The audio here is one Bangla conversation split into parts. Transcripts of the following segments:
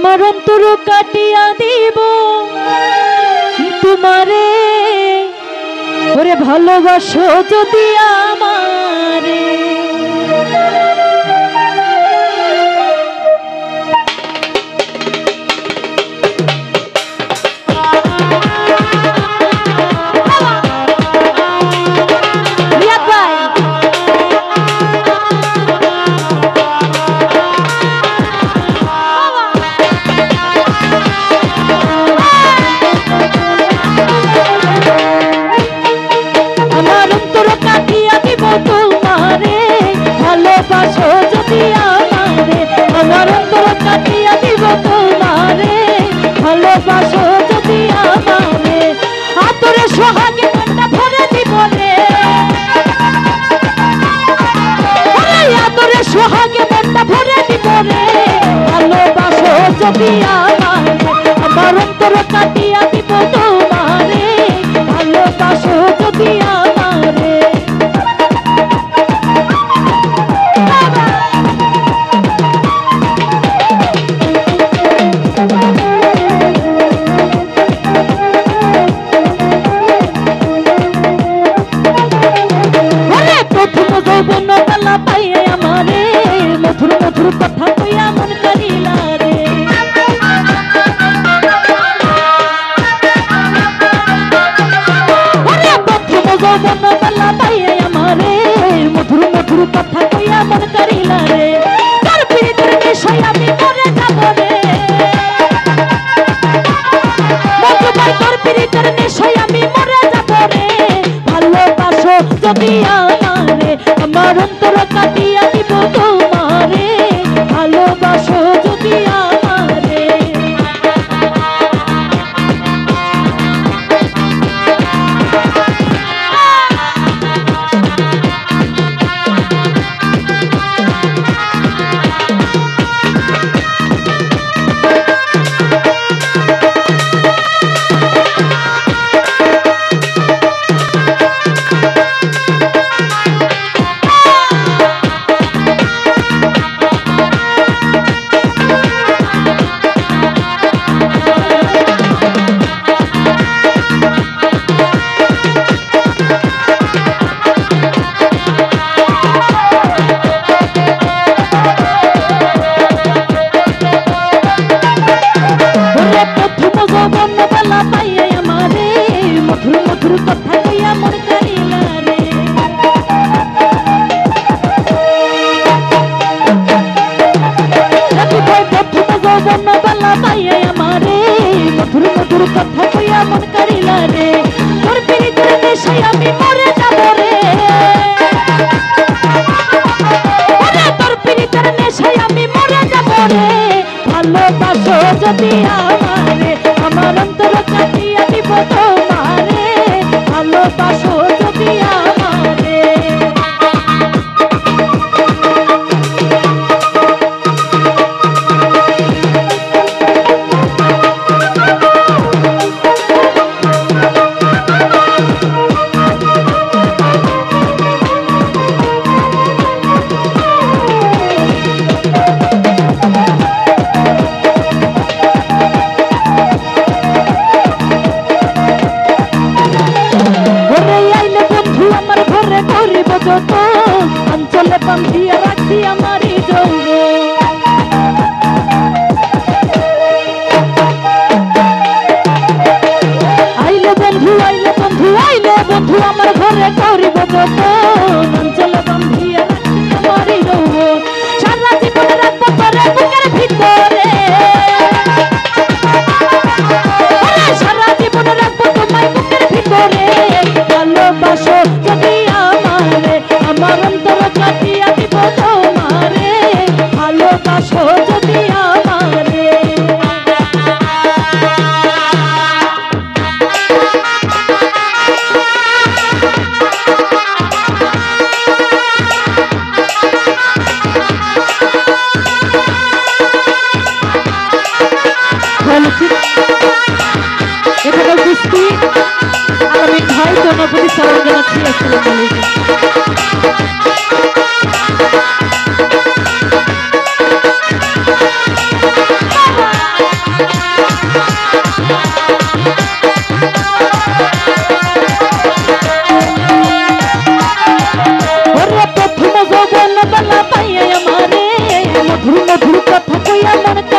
আমার অন্তর কাটিয়া দিব তোমারে ওরে ভালোবাসো যদি আমারে ভালোবাসো যদি আমারে আতরে সোহাগে মনটা ভরে দিব রে আতরে সোহাগে মনটা ভরে দিব রে ভালোবাসো যদি আমারে আমার অন্তর কাটিয়া দিব তোমারে ভালোবাসো যদি আমারে মধুর মধুর কথা কইয়া মন করিলা রে প্রথম যৌবন বেলা পাইয়া আমারে মধুর মধুর কথা কইয়া মন করিলা রে তোর পিরিতের বিষয় আমি মরে যাব রে তোর পিরিতের বিষয় আমি মরে যাব রে ভালোবাসো যদি আমারে আমার অন্তর কাটিয়া দিব তোমারে ভালোবাসো যদি আমারে কথা কইয়া মন করিলা রে তোর পিরিতের নেশায় আমি মরে যাব রে তোর পিরিতের নেশায় আমি মরে যাব রে ভালোবাসো যদি আমারে আমার অন্তর কাটিয়া দিব তোমারে ভালোবাসো যদি আমারে যত অঞ্চলে বান্ধিয়া রাখছি আমারই যৌব আইলে বন্ধু আইলে বন্ধু আইলে বন্ধু আমার ঘরে করিব যত অঞ্চলে বান্ধিয়া রাখছি আমারই যৌব সারা জীবনে রাখবো তোরে বুকের ভিতরে সারা জীবনে রাখবো তোমায় বুকের ভিতরে ভালোবাসো যদি আমার অন্তর কাটিয়া দিব তোমারে ভালোবাসো যদি আমারে এখানে উপস্থিত আগামী ভাই জনপতি সালাম জানাচ্ছি আসসালামু আলাইকুম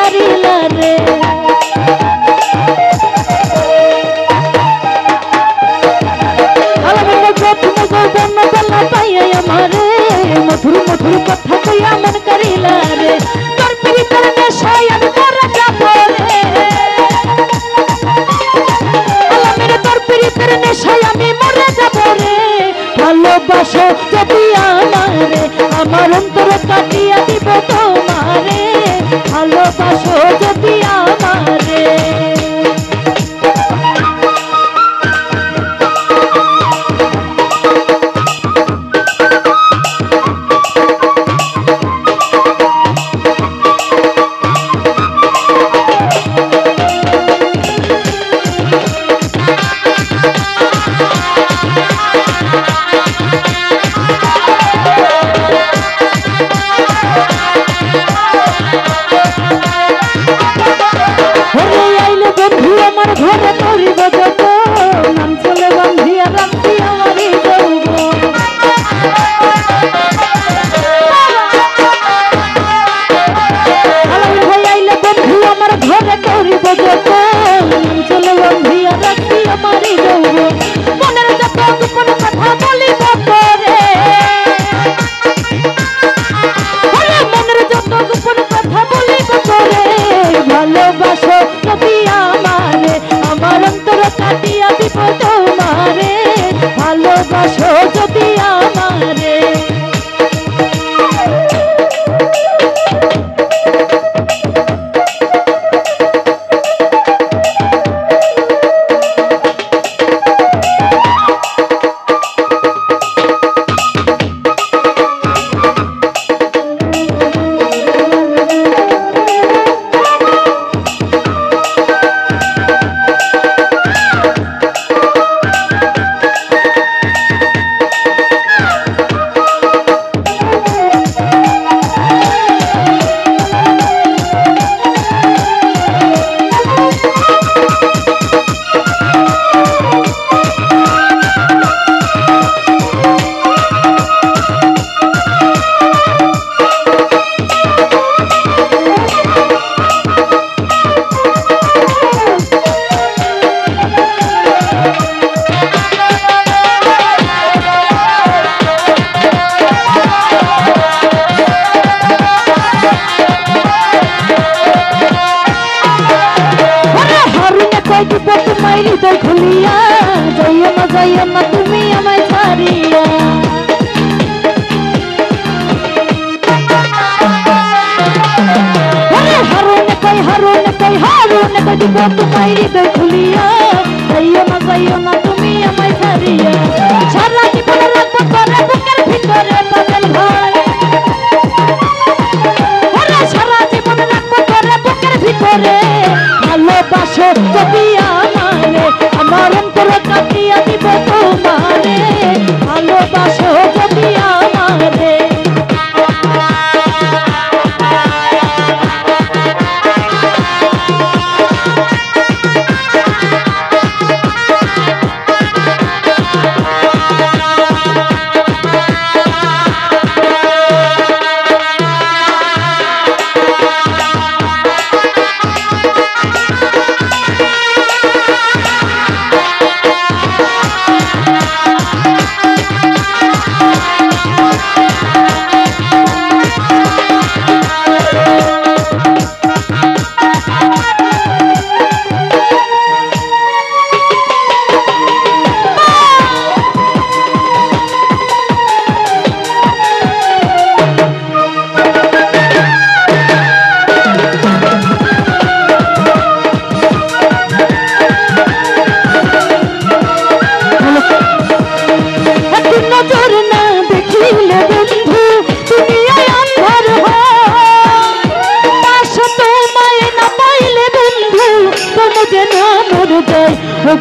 ছাড়িলা রে মধুর মধুর কথা কইয়া মন করিলা রে তোর পিরিতের নেশায় আমি মরে যাব রে আলামের তোর পিরিতের নেশায় আমি মরে যাব রে ভালোবাসো যদি আমারে আমার অন্তর কাটিয়া দিব তোমারে ভালোবাসো যদি আমারে ঘরে করিব যত নাম চলে বান্ধিয়া রাখি আমারই যৌবন আলামিন ভাই আইলে বন্ধু আমার ঘরে করিব যত নাম চলে বান্ধিয়া রাখি আমারই যৌবন মনের যত গোপন কথা বলিব তোরে মনের যত গোপন কথা বলিব তোরে ভালোবাসো যদি আমারে আমার অন্তর কাটিয়া দিব তোমারে ভালোবাসো যদি আমারে হৃদয় খুলিয়া যাইও না তুমি আমায় ছাড়িয়া হারুনে কই দিব তোমায় হৃদয় খুলিয়া যাইও না তুমি আমায় ছাড়িয়া সারা জীবন রাখবো তোরে বুকের ভিতরে পাগল ভাই সারা জীবন রাখবো তোরে বুকের ভিতরে ভালোবাসো যদি আমারে আমার অন্তর কাটিয়া দিব তোমারে ভালোবাসো যদি আমারে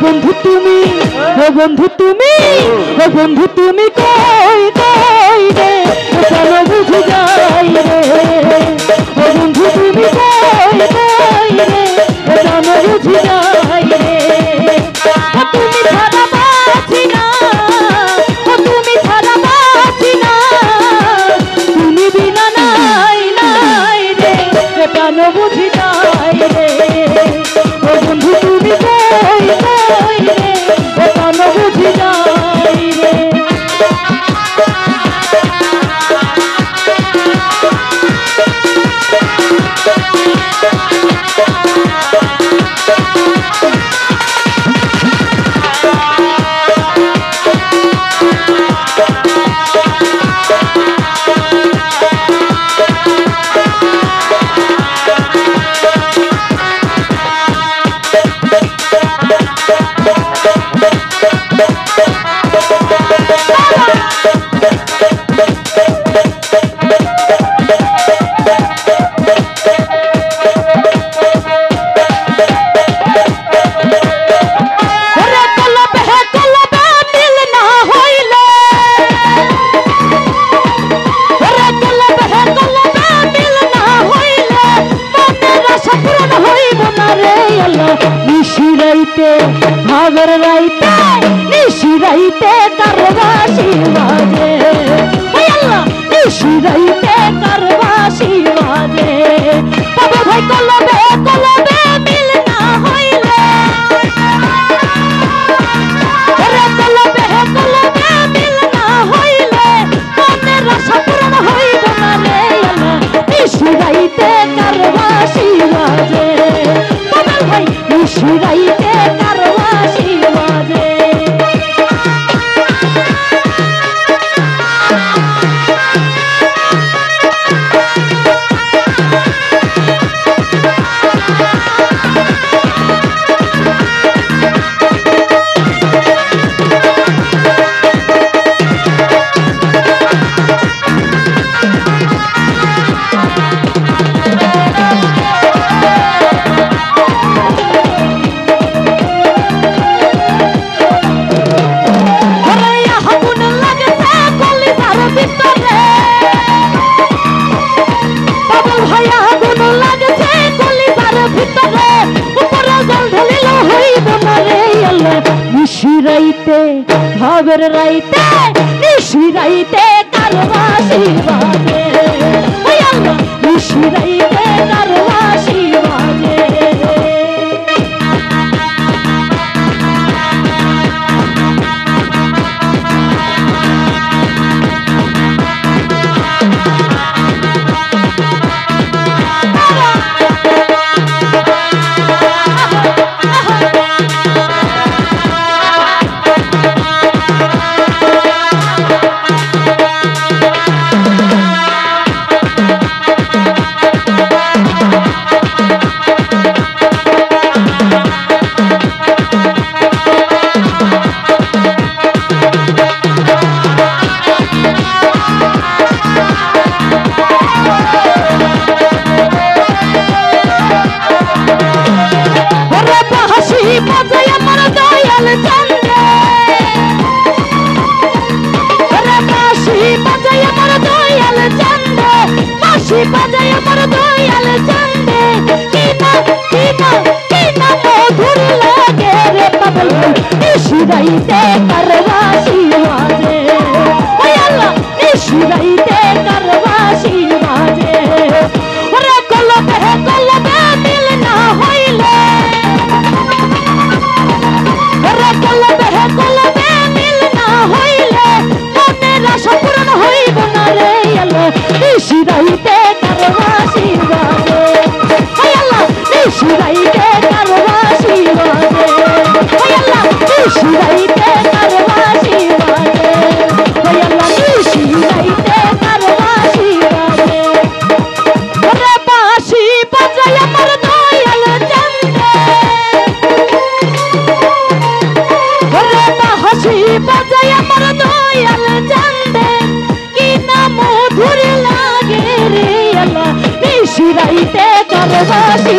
বন্ধু তুমি বন্ধু তুমি বন্ধু তুমি কই কই রে চলো বুঝে যাই রে বন্ধু তুমি কই কই রে চলো বুঝে যাই রে তুমি ছাড়া বাঁচি না তুমি ছাড়া বাঁচি না তুমি বিনা নাই নাই রে চলো বুঝে যাই যায় রে ও বন্ধু তুমি কই কই রে ও প্রাণ বুঝি যায় রে ভাবের রাইতে নিশি রাইতে কারবাসি বাজে আল্লাহ নিশি রাইতে কারবাসি বাজে তবে ভাই কলবে কলবে মিল না হইলে রে কলবে কলবে মিল না হইলে মনের আশা পূরণ হইব না রে আল্লাহ নিশি রাইতে কারবাসি বাজে তবে ভাই নিশি রাইতে কারবাসি বাজে নিশিরাইতে ভাবের রাইতে নিশিরাইতে কারবাসি বাজে ওই আল্লাহ নিশিরাইতে কারবাসি বাজে বাজায় আমার দয়াল চান্দে কিনা মধুর লাগে রে পাগল নিশিরাইতে কারবাসি বাজে ওই আল্লাহ নিশিরাইতে কারবাসি বাজে ওরে কলবে মিল না হইলে ওরে কলবে মিল না হইলে মনের আশা পূরণ হইব না রে আল্লাহ নিশিরাইতে কারবাসি বাজে ওই আল্লাহ নিশিরাইতে কারবাসি বাজে ওই আল্লাহ নিশিরাইতে কারবাসি বাজে ওই আল্লাহ নিশিরাইতে কারবাসি বাজে ওরে বাঁশি বাজায় আমার দয়াল চান্দে ওরে বাঁশি বাজায় আমার দয়াল চান্দে কি না মধুর লাগে রে আল্লাহ নিশিরাইতে কারবাসি